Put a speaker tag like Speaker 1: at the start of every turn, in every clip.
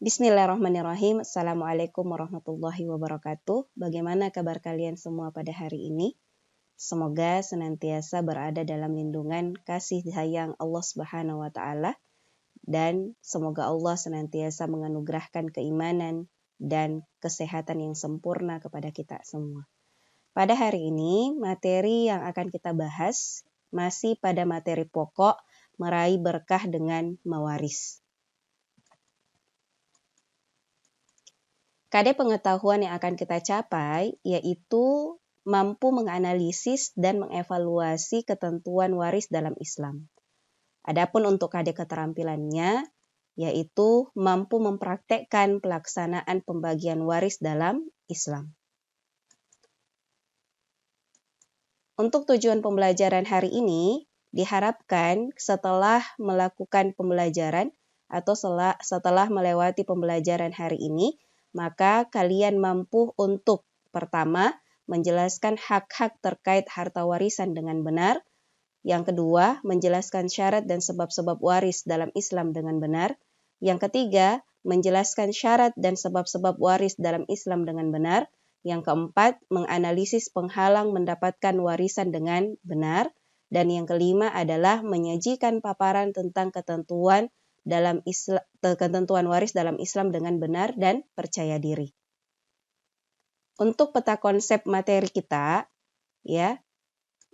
Speaker 1: Bismillahirrahmanirrahim. Assalamualaikum warahmatullahi wabarakatuh. Bagaimana kabar kalian semua pada hari ini? Semoga senantiasa berada dalam lindungan kasih sayang Allah Subhanahu wa taala dan semoga Allah senantiasa menganugerahkan keimanan dan kesehatan yang sempurna kepada kita semua. Pada hari ini, materi yang akan kita bahas masih pada materi pokok meraih berkah dengan mawaris. Kadar pengetahuan yang akan kita capai yaitu mampu menganalisis dan mengevaluasi ketentuan waris dalam Islam. Adapun untuk kadar keterampilannya yaitu mampu mempraktekkan pelaksanaan pembagian waris dalam Islam. Untuk tujuan pembelajaran hari ini diharapkan setelah melakukan pembelajaran atau setelah melewati pembelajaran hari ini, maka kalian mampu untuk pertama menjelaskan hak-hak terkait harta warisan dengan benar. Yang kedua, menjelaskan syarat dan sebab-sebab waris dalam Islam dengan benar. Yang ketiga, menjelaskan syarat dan sebab-sebab waris dalam Islam dengan benar. Yang keempat, menganalisis penghalang mendapatkan warisan dengan benar. Dan yang kelima adalah menyajikan paparan tentang ketentuan waris dalam Islam dengan benar dan percaya diri. Untuk peta konsep materi kita,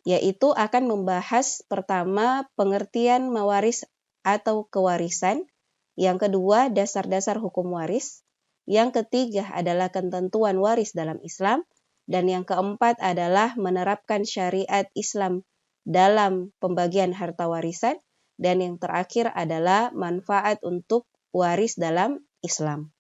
Speaker 1: yaitu akan membahas pertama pengertian mawaris atau kewarisan, yang kedua dasar-dasar hukum waris, yang ketiga adalah ketentuan waris dalam Islam, dan yang keempat adalah menerapkan syariat Islam dalam pembagian harta warisan, dan yang terakhir adalah manfaat untuk waris dalam Islam.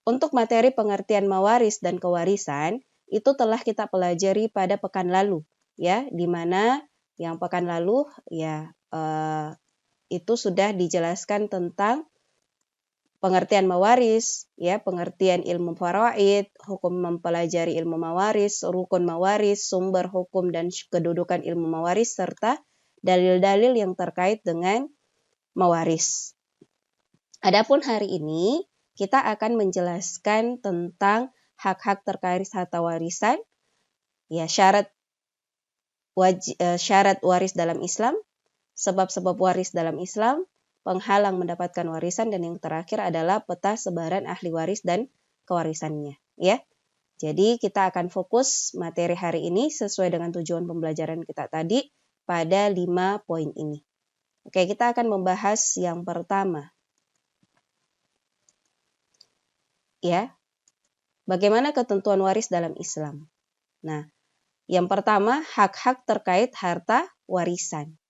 Speaker 1: Untuk materi pengertian mawaris dan kewarisan, itu telah kita pelajari pada pekan lalu, di mana yang pekan lalu itu sudah dijelaskan tentang pengertian mawaris, pengertian ilmu faraid, hukum mempelajari ilmu mawaris, rukun mawaris, sumber hukum dan kedudukan ilmu mawaris, serta dalil-dalil yang terkait dengan mawaris. Adapun hari ini kita akan menjelaskan tentang hak-hak terkait harta warisan, syarat waris dalam Islam, sebab-sebab waris dalam Islam, penghalang mendapatkan warisan, dan yang terakhir adalah peta sebaran ahli waris dan kewarisannya. Jadi kita akan fokus materi hari ini sesuai dengan tujuan pembelajaran kita tadi pada 5 poin ini. Oke, kita akan membahas yang pertama. Bagaimana ketentuan waris dalam Islam? Nah, yang pertama hak-hak terkait harta warisan.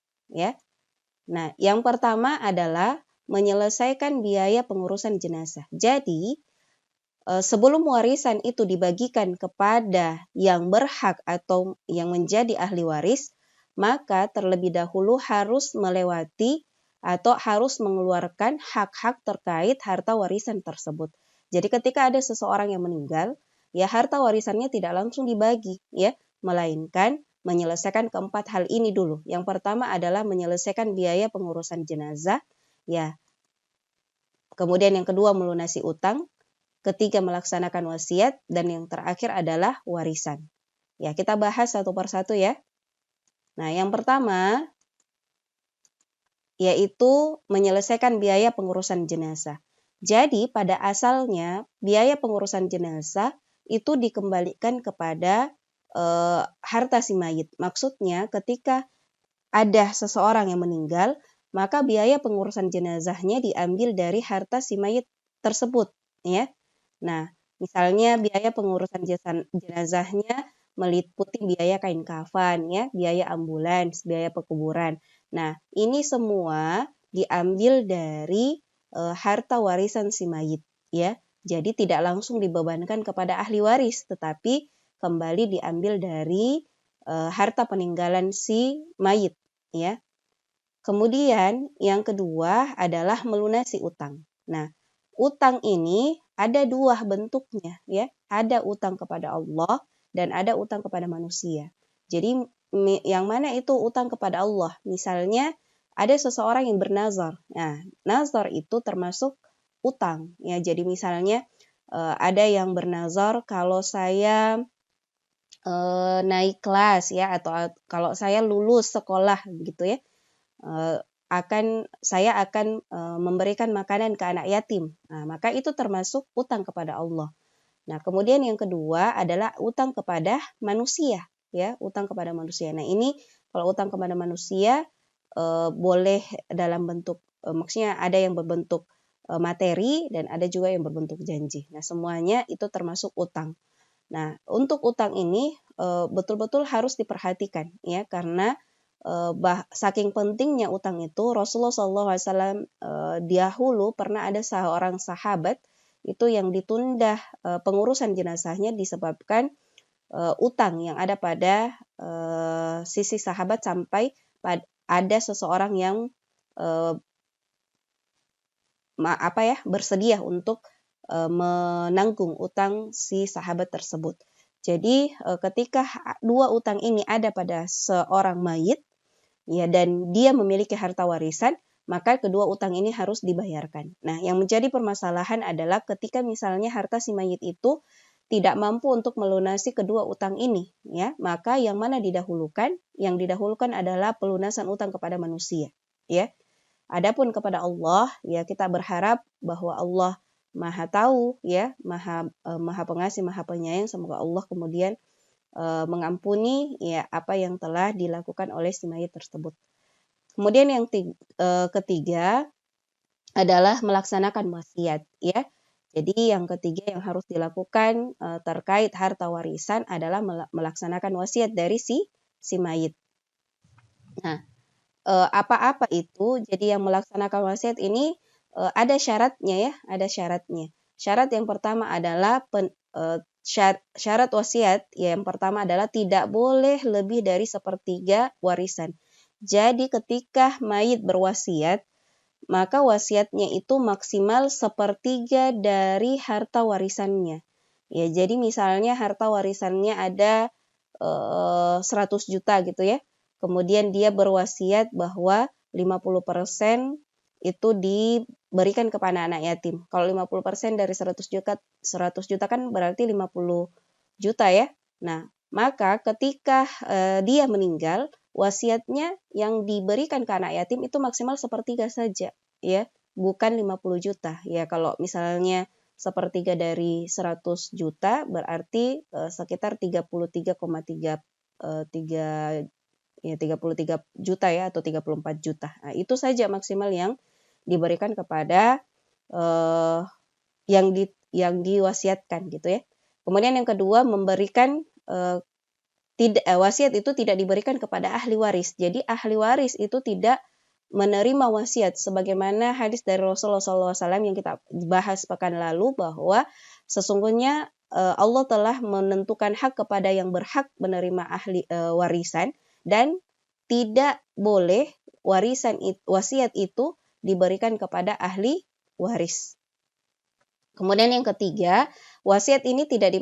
Speaker 1: Nah, yang pertama adalah menyelesaikan biaya pengurusan jenazah. Jadi, sebelum warisan itu dibagikan kepada yang berhak atau yang menjadi ahli waris, maka terlebih dahulu harus melewati atau harus mengeluarkan hak-hak terkait harta warisan tersebut. Jadi ketika ada seseorang yang meninggal, harta warisannya tidak langsung dibagi, melainkan menyelesaikan keempat hal ini dulu. Yang pertama adalah menyelesaikan biaya pengurusan jenazah, Kemudian yang kedua melunasi utang, ketiga melaksanakan wasiat, dan yang terakhir adalah warisan. Kita bahas satu persatu ya. Nah, yang pertama yaitu menyelesaikan biaya pengurusan jenazah. Jadi pada asalnya biaya pengurusan jenazah itu dikembalikan kepada harta si mayit. Maksudnya ketika ada seseorang yang meninggal, maka biaya pengurusan jenazahnya diambil dari harta si mayit tersebut. Nah, misalnya biaya pengurusan jenazahnya meliputi biaya kain kafan, biaya ambulans, biaya pekuburan. Nah, ini semua diambil dari harta warisan si mayit, Jadi tidak langsung dibebankan kepada ahli waris, tetapi kembali diambil dari harta peninggalan si mayit, Kemudian yang kedua adalah melunasi utang. Nah, utang ini ada dua bentuknya, Ada utang kepada Allah dan ada utang kepada manusia. Jadi yang mana itu utang kepada Allah? Misalnya ada seseorang yang bernazar. Nah, nazar itu termasuk utang. Ya, jadi misalnya ada yang bernazar kalau saya naik kelas ya, atau kalau saya lulus sekolah gitu ya, saya akan memberikan makanan ke anak yatim. Nah, maka itu termasuk utang kepada Allah. Nah, kemudian yang kedua adalah utang kepada manusia, ya, utang kepada manusia. Nah, ini kalau utang kepada manusia boleh dalam bentuk, maksudnya ada yang berbentuk materi dan ada juga yang berbentuk janji. Nah, semuanya itu termasuk utang. Nah, untuk utang ini betul-betul harus diperhatikan, ya, karena saking pentingnya utang itu, Rasulullah SAW dahulu pernah ada seorang sahabat itu yang ditunda pengurusan jenazahnya disebabkan utang yang ada pada sisi sahabat sampai ada seseorang yang bersedia untuk menanggung utang si sahabat tersebut. Jadi ketika dua utang ini ada pada seorang mayit, ya, dan dia memiliki harta warisan, maka kedua utang ini harus dibayarkan. Nah, yang menjadi permasalahan adalah ketika misalnya harta si mayit itu tidak mampu untuk melunasi kedua utang ini, ya, maka yang mana didahulukan? Yang didahulukan adalah pelunasan utang kepada manusia, ya. Adapun kepada Allah, ya, kita berharap bahwa Allah Maha tahu, ya, Maha pengasih, Maha penyayang. Semoga Allah kemudian mengampuni, ya, apa yang telah dilakukan oleh si mayit tersebut. Kemudian yang ketiga adalah melaksanakan wasiat, ya. Jadi yang ketiga yang harus dilakukan terkait harta warisan adalah melaksanakan wasiat dari si mayit. Nah, apa-apa itu, jadi yang melaksanakan wasiat ini ada syaratnya, ya, ada syaratnya. Syarat yang pertama adalah syarat wasiat, ya, yang pertama adalah tidak boleh lebih dari 1/3 warisan. Jadi ketika mayit berwasiat, maka wasiatnya itu maksimal 1/3 dari harta warisannya. Ya, jadi misalnya harta warisannya ada 100 juta gitu ya. Kemudian dia berwasiat bahwa 50% itu diberikan kepada anak yatim. Kalau 50% dari 100 juta kan berarti 50 juta ya. Nah, maka ketika dia meninggal, wasiatnya yang diberikan ke anak yatim itu maksimal 1/3 saja, ya, bukan 50 juta. Ya, kalau misalnya 1/3 dari 100 juta berarti sekitar 33,3 juta ya, atau 34 juta. Nah, itu saja maksimal yang diberikan kepada yang diwasiatkan gitu ya. Kemudian yang kedua, memberikan wasiat itu tidak diberikan kepada ahli waris. Jadi ahli waris itu tidak menerima wasiat, sebagaimana hadis dari Rasulullah SAW yang kita bahas pekan lalu, bahwa sesungguhnya Allah telah menentukan hak kepada yang berhak menerima warisan, dan tidak boleh wasiat itu diberikan kepada ahli waris. Kemudian yang ketiga, wasiat ini tidak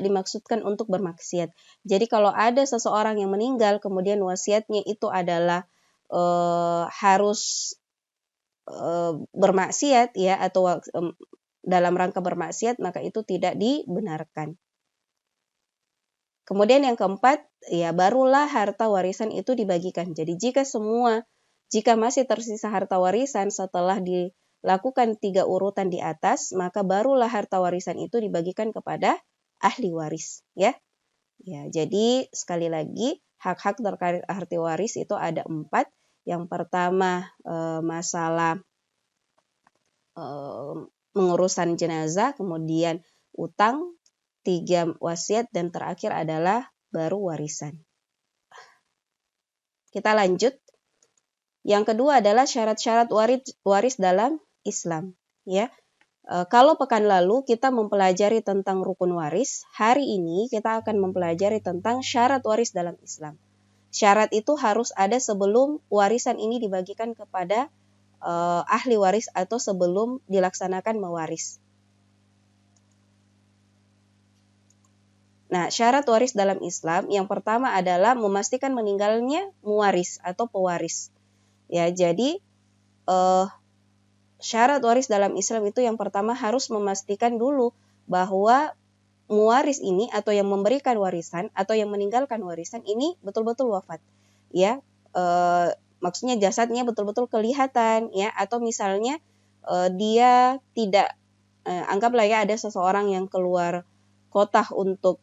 Speaker 1: dimaksudkan untuk bermaksiat. Jadi kalau ada seseorang yang meninggal kemudian wasiatnya itu adalah harus bermaksiat, ya, atau dalam rangka bermaksiat, maka itu tidak dibenarkan. Kemudian yang keempat, ya, barulah harta warisan itu dibagikan. Jadi jika masih tersisa harta warisan setelah dilakukan 3 urutan di atas, maka barulah harta warisan itu dibagikan kepada ahli waris, ya. Ya, jadi sekali lagi hak-hak terkait harta waris itu ada 4. Yang pertama masalah mengurusan jenazah, kemudian utang, 3 wasiat, dan terakhir adalah baru warisan. Kita lanjut. Yang kedua adalah syarat-syarat waris dalam Islam, ya. Kalau pekan lalu kita mempelajari tentang rukun waris, hari ini kita akan mempelajari tentang syarat waris dalam Islam. Syarat itu harus ada sebelum warisan ini dibagikan kepada ahli waris atau sebelum dilaksanakan mewaris. Nah, syarat waris dalam Islam yang pertama adalah memastikan meninggalnya muwaris atau pewaris. Ya, jadi syarat waris dalam Islam itu yang pertama harus memastikan dulu bahwa mewaris ini atau yang memberikan warisan atau yang meninggalkan warisan ini betul-betul wafat, ya. Maksudnya jasadnya betul-betul kelihatan, ya. Atau misalnya dia tidak, anggaplah ya ada seseorang yang keluar kota untuk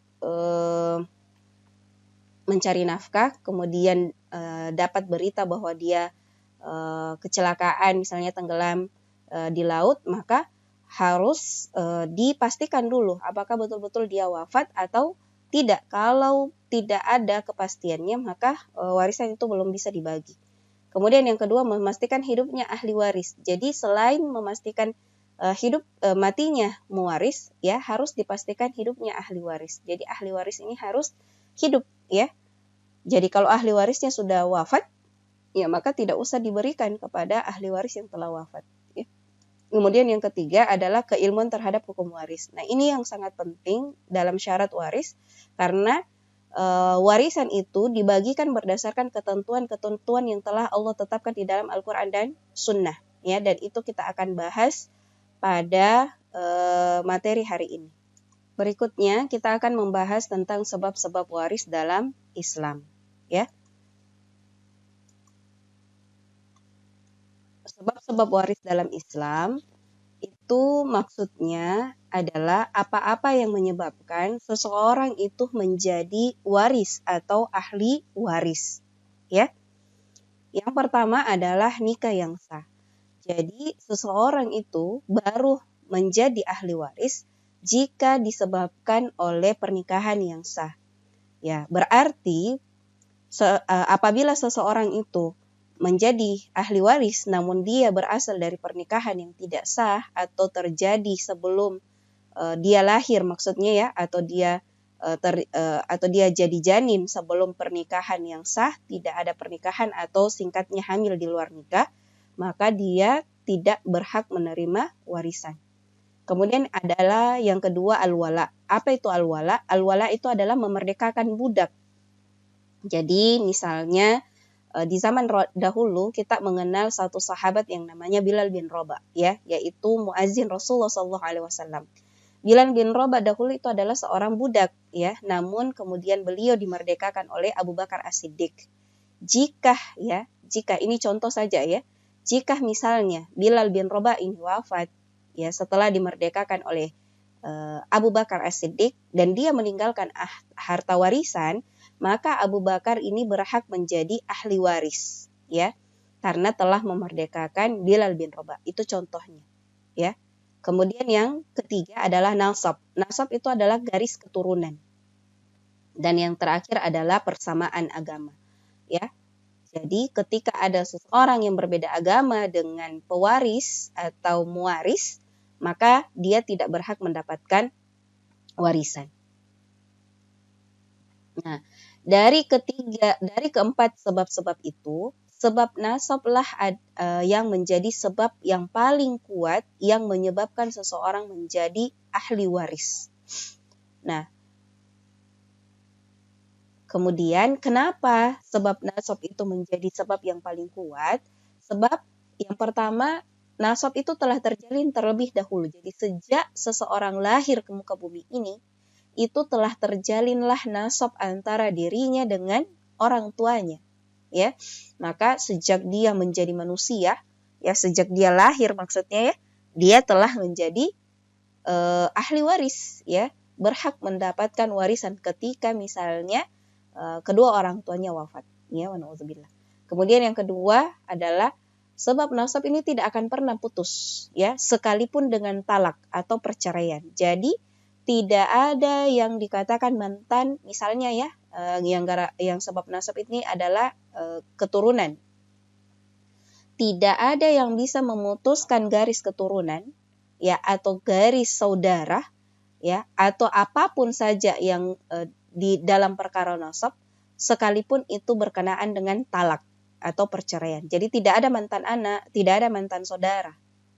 Speaker 1: mencari nafkah, kemudian dapat berita bahwa dia kecelakaan, misalnya tenggelam di laut, maka harus dipastikan dulu apakah betul-betul dia wafat atau tidak. Kalau tidak ada kepastiannya, maka warisan itu belum bisa dibagi. Kemudian yang kedua, memastikan hidupnya ahli waris. Jadi selain memastikan matinya mewaris, ya harus dipastikan hidupnya ahli waris. Jadi ahli waris ini harus hidup, ya. Jadi kalau ahli warisnya sudah wafat, ya maka tidak usah diberikan kepada ahli waris yang telah wafat. Kemudian yang ketiga adalah keilmuan terhadap hukum waris. Nah, ini yang sangat penting dalam syarat waris, karena warisan itu dibagikan berdasarkan ketentuan-ketentuan yang telah Allah tetapkan di dalam Al-Quran dan Sunnah, ya. Dan itu kita akan bahas pada materi hari ini. Berikutnya kita akan membahas tentang sebab-sebab waris dalam Islam, ya. Sebab-sebab waris dalam Islam itu maksudnya adalah apa-apa yang menyebabkan seseorang itu menjadi waris atau ahli waris, ya. Yang pertama adalah nikah yang sah. Jadi seseorang itu baru menjadi ahli waris jika disebabkan oleh pernikahan yang sah. Ya, berarti apabila seseorang itu menjadi ahli waris namun dia berasal dari pernikahan yang tidak sah atau terjadi sebelum dia lahir, maksudnya ya, atau dia jadi janin sebelum pernikahan yang sah, tidak ada pernikahan atau singkatnya hamil di luar nikah, maka dia tidak berhak menerima warisan. Kemudian adalah yang kedua al-wala. Apa itu al-wala? Al-wala itu adalah memerdekakan budak. Jadi misalnya di zaman dahulu kita mengenal satu sahabat yang namanya Bilal bin Rabah, ya, yaitu muazin Rasulullah SAW. Bilal bin Rabah dahulu itu adalah seorang budak, ya, namun kemudian beliau dimerdekakan oleh Abu Bakar As-Siddiq. Jika ini contoh saja, ya, jika misalnya Bilal bin Rabah ini wafat, ya, setelah dimerdekakan oleh Abu Bakar As-Siddiq dan dia meninggalkan harta warisan, maka Abu Bakar ini berhak menjadi ahli waris, ya, karena telah memerdekakan Bilal bin Rabah. Itu contohnya, ya. Kemudian yang ketiga adalah nasab. Nasab itu adalah garis keturunan. Dan yang terakhir adalah persamaan agama, ya. Jadi ketika ada seseorang yang berbeda agama dengan pewaris atau muwaris, maka dia tidak berhak mendapatkan warisan. Nah, dari keempat sebab-sebab itu, sebab nasablah yang menjadi sebab yang paling kuat yang menyebabkan seseorang menjadi ahli waris. Nah, kemudian kenapa sebab nasab itu menjadi sebab yang paling kuat? Sebab yang pertama, nasab itu telah terjalin terlebih dahulu. Jadi sejak seseorang lahir ke muka bumi ini, itu telah terjalinlah nasab antara dirinya dengan orang tuanya, ya. Maka sejak dia menjadi manusia, ya, sejak dia lahir maksudnya, ya, dia telah menjadi ahli waris, ya, berhak mendapatkan warisan ketika misalnya kedua orang tuanya wafat, ya, wa na'udzubillah. Kemudian yang kedua adalah sebab nasab ini tidak akan pernah putus, ya, sekalipun dengan talak atau perceraian. Jadi tidak ada yang dikatakan mantan, misalnya, ya, yang sebab nasab ini adalah keturunan. Tidak ada yang bisa memutuskan garis keturunan, ya, atau garis saudara, ya, atau apapun saja yang di dalam perkara nasab, sekalipun itu berkenaan dengan talak atau perceraian. Jadi tidak ada mantan anak, tidak ada mantan saudara,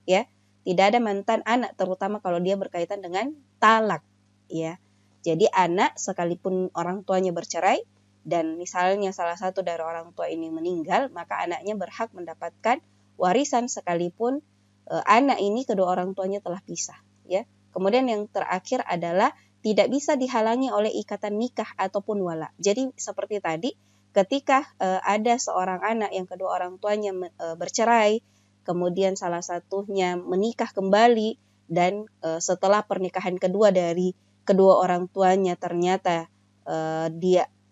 Speaker 1: ya. Tidak ada mantan anak, terutama kalau dia berkaitan dengan talak, ya. Jadi anak sekalipun orang tuanya bercerai dan misalnya salah satu dari orang tua ini meninggal, maka anaknya berhak mendapatkan warisan sekalipun anak ini kedua orang tuanya telah pisah, ya. Kemudian yang terakhir adalah tidak bisa dihalangi oleh ikatan nikah ataupun wala. Jadi seperti tadi, ketika ada seorang anak yang kedua orang tuanya bercerai, kemudian salah satunya menikah kembali, dan setelah pernikahan kedua dari kedua orang tuanya ternyata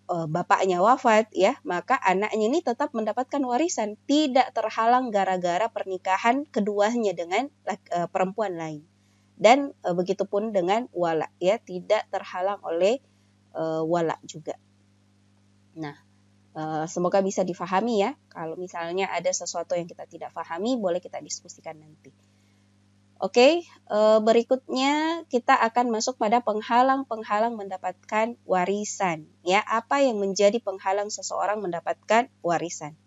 Speaker 1: bapaknya wafat, ya, maka anaknya ini tetap mendapatkan warisan, tidak terhalang gara-gara pernikahan keduanya dengan perempuan lain. Dan begitupun dengan wala, ya, tidak terhalang oleh wala juga. Nah, semoga bisa difahami ya. Kalau misalnya ada sesuatu yang kita tidak pahami, boleh kita diskusikan nanti. Oke, berikutnya kita akan masuk pada penghalang-penghalang mendapatkan warisan. Ya, apa yang menjadi penghalang seseorang mendapatkan warisan?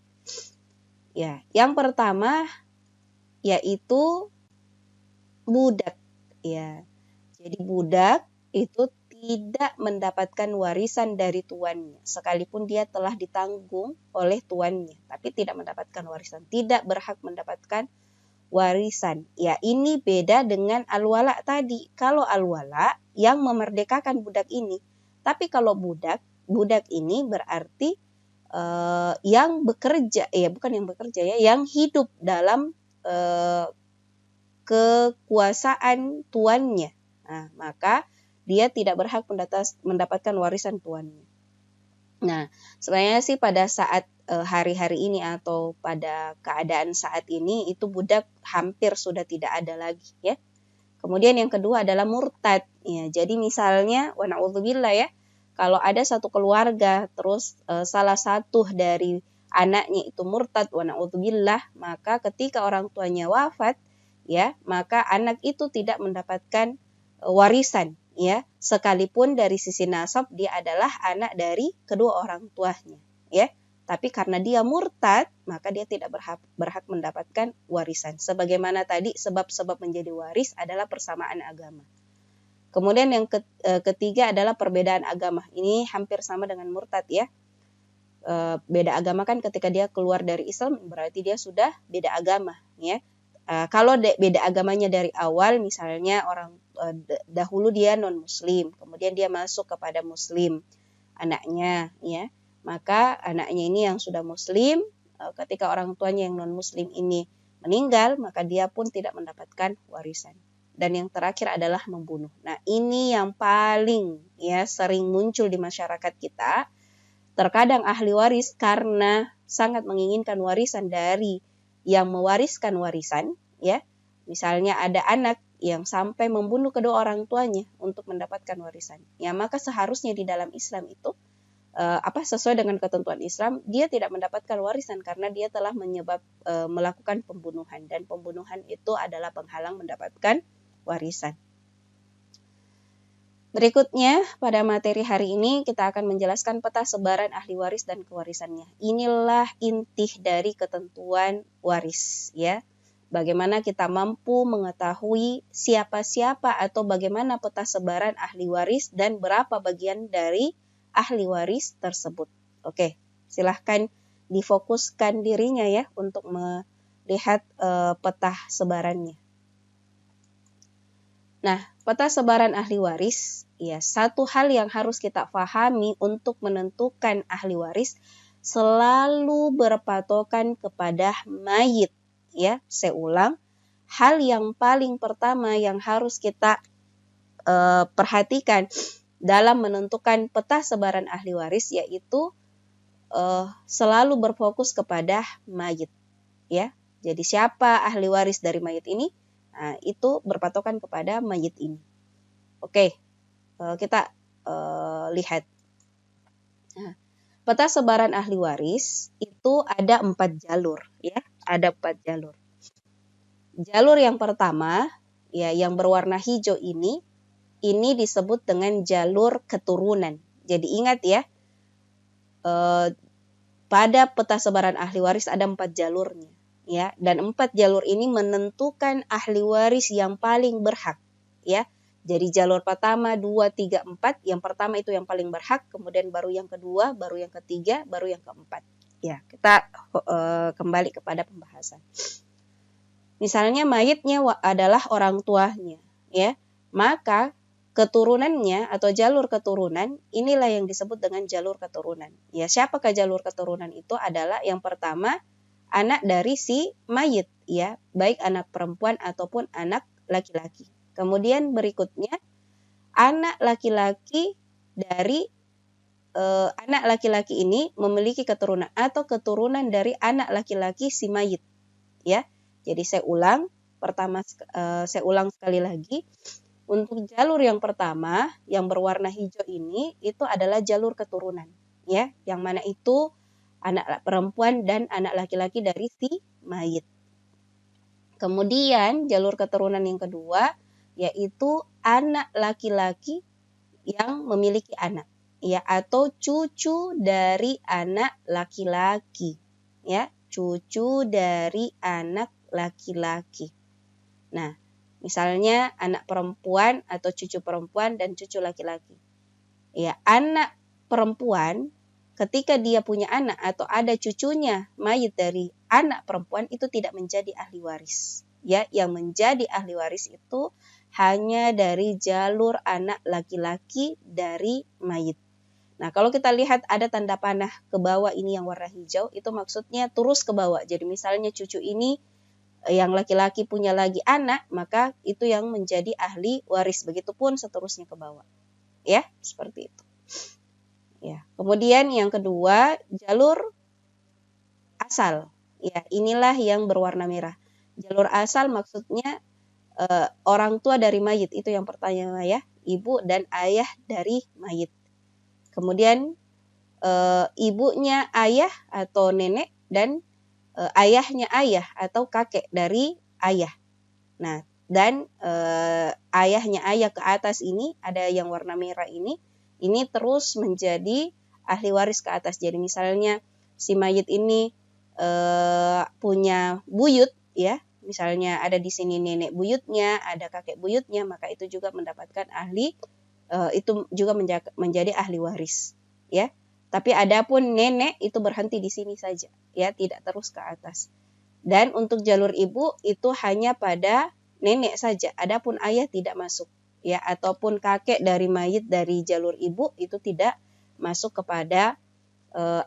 Speaker 1: Ya, yang pertama yaitu budak. Ya, jadi budak itu tidak mendapatkan warisan dari tuannya, sekalipun dia telah ditanggung oleh tuannya, tapi tidak mendapatkan warisan, tidak berhak mendapatkan warisan. Ya, ini beda dengan al-wala tadi. Kalau al-wala yang memerdekakan budak ini. Tapi kalau budak ini berarti yang bekerja, ya bukan yang bekerja ya, yang hidup dalam kekuasaan tuannya. Nah, maka dia tidak berhak mendapatkan warisan tuannya. Nah, sebenarnya sih pada saat hari-hari ini atau pada keadaan saat ini itu budak hampir sudah tidak ada lagi, ya. Kemudian yang kedua adalah murtad, ya. Jadi misalnya wa na'udzubillah ya, kalau ada satu keluarga terus salah satu dari anaknya itu murtad, wa na'udzubillah, maka ketika orang tuanya wafat, ya, maka anak itu tidak mendapatkan warisan, ya, sekalipun dari sisi nasab dia adalah anak dari kedua orang tuanya, ya. Tapi karena dia murtad, maka dia tidak berhak mendapatkan warisan. Sebagaimana tadi, sebab-sebab menjadi waris adalah persamaan agama. Kemudian yang ketiga adalah perbedaan agama. Ini hampir sama dengan murtad, ya. Beda agama kan ketika dia keluar dari Islam, berarti dia sudah beda agama, ya. Kalau beda agamanya dari awal, misalnya orang dahulu dia non-muslim, kemudian dia masuk kepada muslim, anaknya, ya. Maka anaknya ini yang sudah muslim, ketika orang tuanya yang non-muslim ini meninggal, maka dia pun tidak mendapatkan warisan. Dan yang terakhir adalah membunuh. Nah, ini yang paling ya sering muncul di masyarakat kita. Terkadang ahli waris karena sangat menginginkan warisan dari yang mewariskan warisan, ya. Misalnya ada anak yang sampai membunuh kedua orang tuanya untuk mendapatkan warisan. Ya, maka seharusnya di dalam Islam itu sesuai dengan ketentuan Islam, dia tidak mendapatkan warisan karena dia telah melakukan pembunuhan, dan pembunuhan itu adalah penghalang mendapatkan warisan. Berikutnya, pada materi hari ini kita akan menjelaskan peta sebaran ahli waris dan kewarisannya. Inilah inti dari ketentuan waris, ya. Bagaimana kita mampu mengetahui siapa-siapa atau bagaimana peta sebaran ahli waris dan berapa bagian dari ahli waris tersebut. Oke, silahkan difokuskan dirinya ya untuk melihat peta sebarannya. Nah, peta sebaran ahli waris, ya, satu hal yang harus kita pahami untuk menentukan ahli waris selalu berpatokan kepada mayit, ya. Saya ulang, hal yang paling pertama yang harus kita perhatikan dalam menentukan peta sebaran ahli waris yaitu selalu berfokus kepada mayit, ya. Jadi siapa ahli waris dari mayit ini? Nah, itu berpatokan kepada mayit ini. Oke, kita lihat. Nah, peta sebaran ahli waris itu ada 4 jalur, ya. Ada 4 jalur. Jalur yang pertama, ya, yang berwarna hijau ini disebut dengan jalur keturunan. Jadi ingat ya, pada peta sebaran ahli waris ada 4 jalurnya, ya, dan 4 jalur ini menentukan ahli waris yang paling berhak, ya. Jadi jalur pertama, 2, 3, 4, yang pertama itu yang paling berhak, kemudian baru yang kedua, baru yang ketiga, baru yang keempat. Ya, kita kembali kepada pembahasan. Misalnya mayitnya adalah orang tuanya, ya. Maka keturunannya atau jalur keturunan inilah yang disebut dengan jalur keturunan. Ya, siapakah jalur keturunan itu? Adalah yang pertama anak dari si mayit, ya, baik anak perempuan ataupun anak laki-laki. Kemudian berikutnya anak laki-laki dari anak laki-laki ini memiliki keturunan atau keturunan dari anak laki-laki si mayit, ya. Jadi saya ulang sekali lagi. Untuk jalur yang pertama yang berwarna hijau ini itu adalah jalur keturunan, ya, yang mana itu anak perempuan dan anak laki-laki dari si mayit. Kemudian jalur keturunan yang kedua yaitu anak laki-laki yang memiliki anak, ya, atau cucu dari anak laki-laki, ya, cucu dari anak laki-laki. Nah, misalnya anak perempuan atau cucu perempuan dan cucu laki-laki. Ya, anak perempuan ketika dia punya anak atau ada cucunya mayit dari anak perempuan itu tidak menjadi ahli waris. Ya, yang menjadi ahli waris itu hanya dari jalur anak laki-laki dari mayit. Nah, kalau kita lihat ada tanda panah ke bawah ini yang warna hijau, itu maksudnya terus ke bawah. Jadi misalnya cucu ini yang laki-laki punya lagi anak, maka itu yang menjadi ahli waris. Begitupun seterusnya ke bawah. Ya, seperti itu. Ya. Kemudian yang kedua, jalur asal. Ya, inilah yang berwarna merah. Jalur asal maksudnya orang tua dari mayit, itu yang pertama, ya, ibu dan ayah dari mayit. Kemudian ibunya ayah atau nenek dan ayahnya ayah atau kakek dari ayah. Nah, dan ayahnya ayah ke atas ini ada yang warna merah ini terus menjadi ahli waris ke atas. Jadi misalnya si mayit ini punya buyut, ya, misalnya ada di sini nenek buyutnya, ada kakek buyutnya, maka itu juga mendapatkan itu juga menjadi ahli waris, ya. Tapi adapun nenek itu berhenti di sini saja, ya, tidak terus ke atas. Dan untuk jalur ibu itu hanya pada nenek saja, adapun ayah tidak masuk, ya, ataupun kakek dari mayit dari jalur ibu itu tidak masuk kepada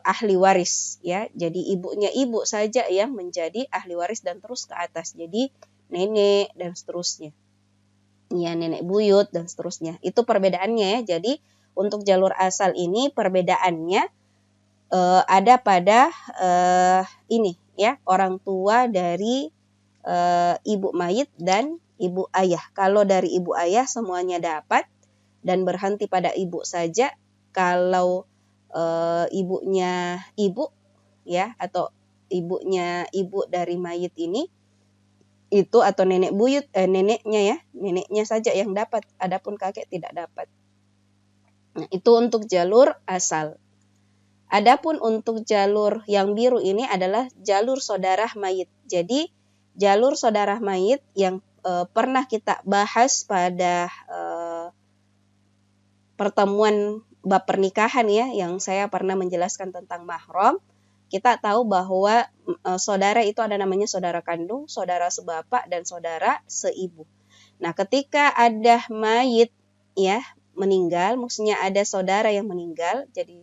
Speaker 1: ahli waris, ya. Jadi ibunya ibu saja yang menjadi ahli waris dan terus ke atas. Jadi nenek dan seterusnya. Ya, nenek buyut dan seterusnya. Itu perbedaannya, ya. Jadi untuk jalur asal ini perbedaannya ada pada ini, ya, orang tua dari ibu mayit dan ibu ayah. Kalau dari ibu ayah semuanya dapat dan berhenti pada ibu saja. Kalau ibunya ibu, ya, atau ibunya ibu dari mayit ini itu atau nenek buyut neneknya, ya, neneknya saja yang dapat, adapun kakek tidak dapat. Nah, itu untuk jalur asal. Adapun untuk jalur yang biru ini adalah jalur saudara mayit. Jadi jalur saudara mayit yang pernah kita bahas pada pertemuan bab pernikahan, ya, yang saya pernah menjelaskan tentang mahram. Kita tahu bahwa saudara itu ada namanya saudara kandung, saudara sebapak, dan saudara seibu. Nah, ketika ada mayit, ya, meninggal, maksudnya ada saudara yang meninggal. Jadi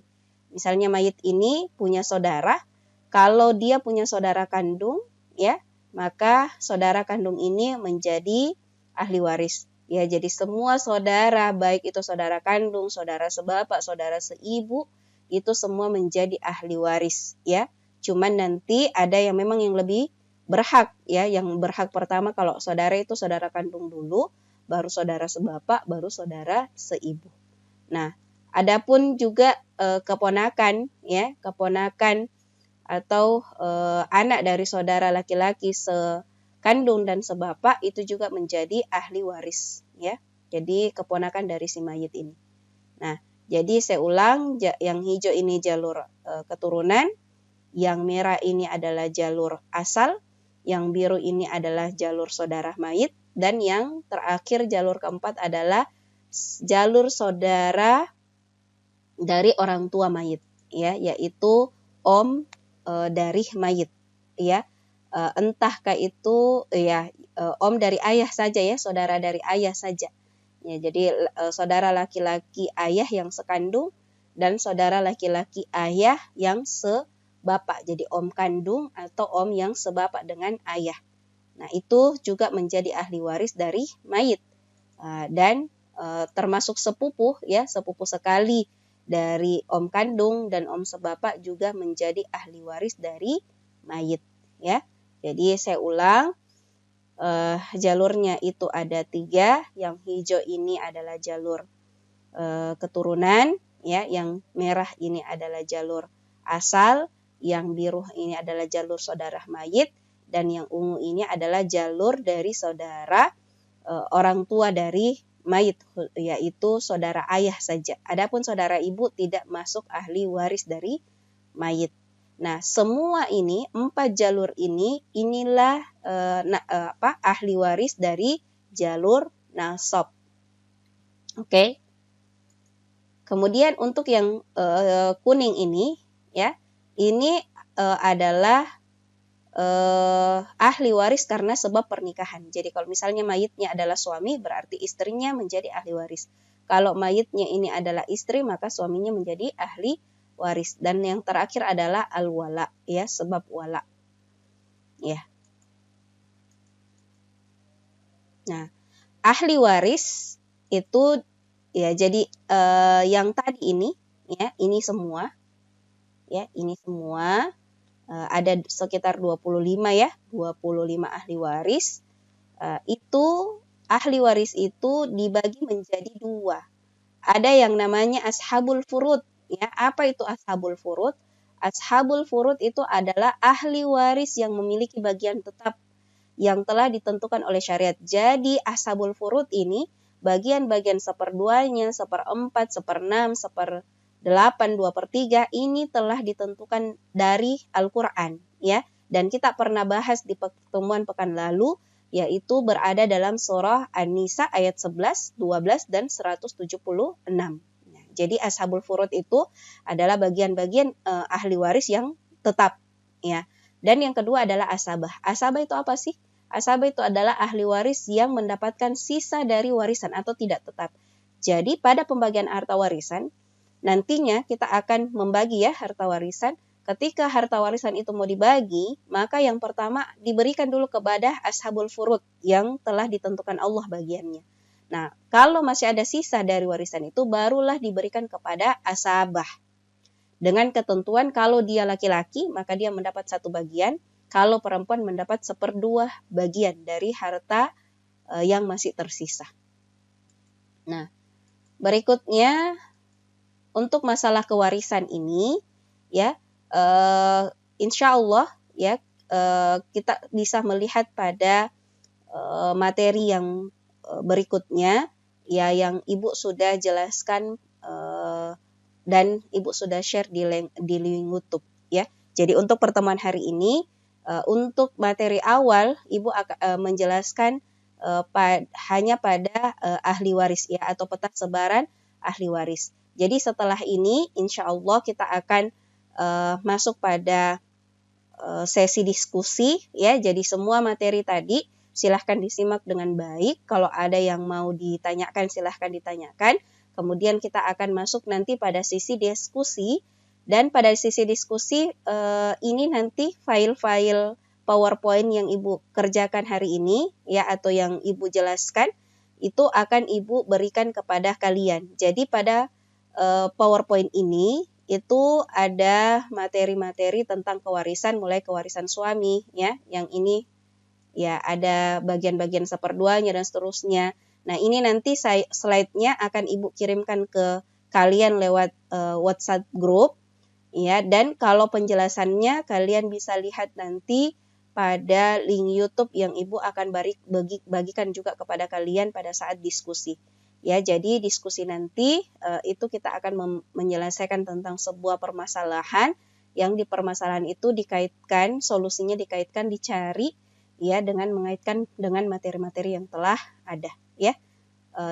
Speaker 1: misalnya mayit ini punya saudara, kalau dia punya saudara kandung, ya, maka saudara kandung ini menjadi ahli waris. Ya, jadi semua saudara, baik itu saudara kandung, saudara sebapak, saudara seibu, itu semua menjadi ahli waris, ya. Cuman nanti ada yang memang yang lebih berhak, ya. Yang berhak pertama kalau saudara itu saudara kandung dulu, baru saudara sebapak, baru saudara seibu. Nah, adapun juga keponakan, ya, keponakan atau anak dari saudara laki-laki sekandung dan sebapak itu juga menjadi ahli waris, ya. Jadi keponakan dari si mayit ini. Nah, jadi saya ulang, yang hijau ini jalur keturunan, yang merah ini adalah jalur asal, yang biru ini adalah jalur saudara mayit, dan yang terakhir jalur keempat adalah jalur saudara dari orang tua mayit, ya, yaitu om dari mayit, ya. entahkah itu om dari ayah saja ya, saudara dari ayah saja. Ya, jadi saudara laki-laki ayah yang sekandung dan saudara laki-laki ayah yang sebapak. Jadi om kandung atau om yang sebapak dengan ayah. Nah, itu juga menjadi ahli waris dari mayit. Dan termasuk sepupu ya, sepupu sekali dari om kandung dan om sebapak juga menjadi ahli waris dari mayit ya. Jadi saya ulang, jalurnya itu ada 3. Yang hijau ini adalah jalur keturunan ya, yang merah ini adalah jalur asal, yang biru ini adalah jalur saudara mayit, dan yang ungu ini adalah jalur dari saudara orang tua dari mayit, yaitu saudara ayah saja. Adapun saudara ibu tidak masuk ahli waris dari mayit. Nah, semua ini 4 jalur inilah ahli waris dari jalur nasab. Oke. Kemudian untuk yang kuning ini ya, ini adalah ahli waris karena sebab pernikahan. Jadi kalau misalnya mayitnya adalah suami, berarti istrinya menjadi ahli waris. Kalau mayitnya ini adalah istri, maka suaminya menjadi ahli waris. Dan yang terakhir adalah al-wala, ya, sebab wala. Ya. Nah, ahli waris itu ya, jadi yang tadi ini ya, ini semua ya, ini semua ada sekitar 25 ya, 25 ahli waris. Itu ahli waris itu dibagi menjadi 2. Ada yang namanya ashabul furud ya. Apa itu ashabul furud? Ashabul furud itu adalah ahli waris yang memiliki bagian tetap yang telah ditentukan oleh syariat. Jadi ashabul furud ini bagian-bagian 1/2-nya, 1/4, 1/6, 1/8, 2/3 ini telah ditentukan dari Al-Quran ya. Dan kita pernah bahas di pertemuan pekan lalu, yaitu berada dalam surah An-Nisa ayat 11, 12, dan 176. Nah, jadi ashabul furud itu adalah bagian-bagian ahli waris yang tetap ya. Dan yang kedua adalah asabah. Asabah itu apa sih? Asabah itu adalah ahli waris yang mendapatkan sisa dari warisan atau tidak tetap. Jadi pada pembagian harta warisan, nantinya kita akan membagi ya harta warisan. Ketika harta warisan itu mau dibagi, maka yang pertama diberikan dulu kepada ashabul furud yang telah ditentukan Allah bagiannya. Nah, kalau masih ada sisa dari warisan itu, barulah diberikan kepada asabah. Dengan ketentuan kalau dia laki-laki, maka dia mendapat 1 bagian. Kalau perempuan mendapat 1/2 bagian dari harta yang masih tersisa. Nah, berikutnya untuk masalah kewarisan ini ya, insya Allah ya, kita bisa melihat pada materi yang berikutnya ya, yang Ibu sudah jelaskan dan Ibu sudah share di link YouTube ya. Jadi untuk pertemuan hari ini, untuk materi awal Ibu akan menjelaskan hanya pada ahli waris ya, atau peta sebaran ahli waris. Jadi setelah ini insya Allah kita akan masuk pada sesi diskusi ya. Jadi semua materi tadi silahkan disimak dengan baik. Kalau ada yang mau ditanyakan silahkan ditanyakan. Kemudian kita akan masuk nanti pada sesi diskusi. Dan pada sesi diskusi ini nanti file-file PowerPoint yang Ibu kerjakan hari ini ya, atau yang Ibu jelaskan, itu akan Ibu berikan kepada kalian. Jadi pada PowerPoint ini itu ada materi-materi tentang kewarisan, mulai kewarisan suami ya, yang ini ya ada bagian-bagian 1/2-nya dan seterusnya. Nah, ini nanti slide-nya akan Ibu kirimkan ke kalian lewat WhatsApp group ya, dan kalau penjelasannya kalian bisa lihat nanti pada link YouTube yang Ibu akan bagikan juga kepada kalian pada saat diskusi. Ya, jadi diskusi nanti itu kita akan menyelesaikan tentang sebuah permasalahan, yang di permasalahan itu dikaitkan, solusinya dikaitkan, dicari ya, dengan mengaitkan dengan materi-materi yang telah ada ya.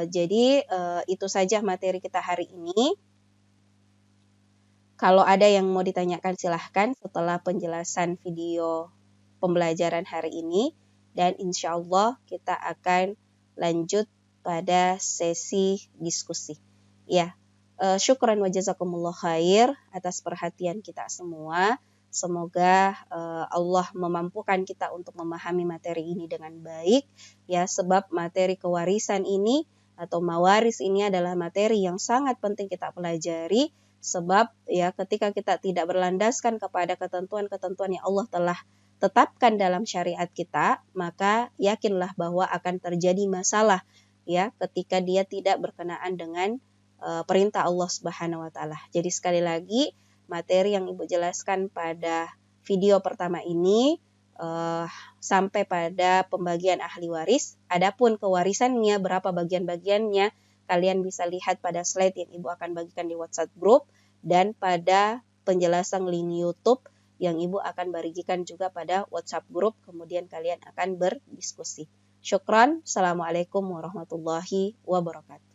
Speaker 1: Jadi itu saja materi kita hari ini. Kalau ada yang mau ditanyakan silahkan setelah penjelasan video pembelajaran hari ini, dan insya Allah kita akan lanjut pada sesi diskusi. Ya, syukran wa jazakumullah khair atas perhatian kita semua. Semoga Allah memampukan kita untuk memahami materi ini dengan baik, ya, sebab materi kewarisan ini atau mawaris ini adalah materi yang sangat penting kita pelajari, sebab ya ketika kita tidak berlandaskan kepada ketentuan-ketentuan yang Allah telah tetapkan dalam syariat kita, maka yakinlah bahwa akan terjadi masalah ya ketika dia tidak berkenaan dengan perintah Allah Subhanahu wa taala. Jadi sekali lagi, materi yang Ibu jelaskan pada video pertama ini sampai pada pembagian ahli waris. Adapun kewarisannya, berapa bagian-bagiannya, kalian bisa lihat pada slide yang Ibu akan bagikan di WhatsApp group, dan pada penjelasan link YouTube yang Ibu akan bagikan juga pada WhatsApp group, kemudian kalian akan berdiskusi. Syukran. Assalamualaikum warahmatullahi wabarakatuh.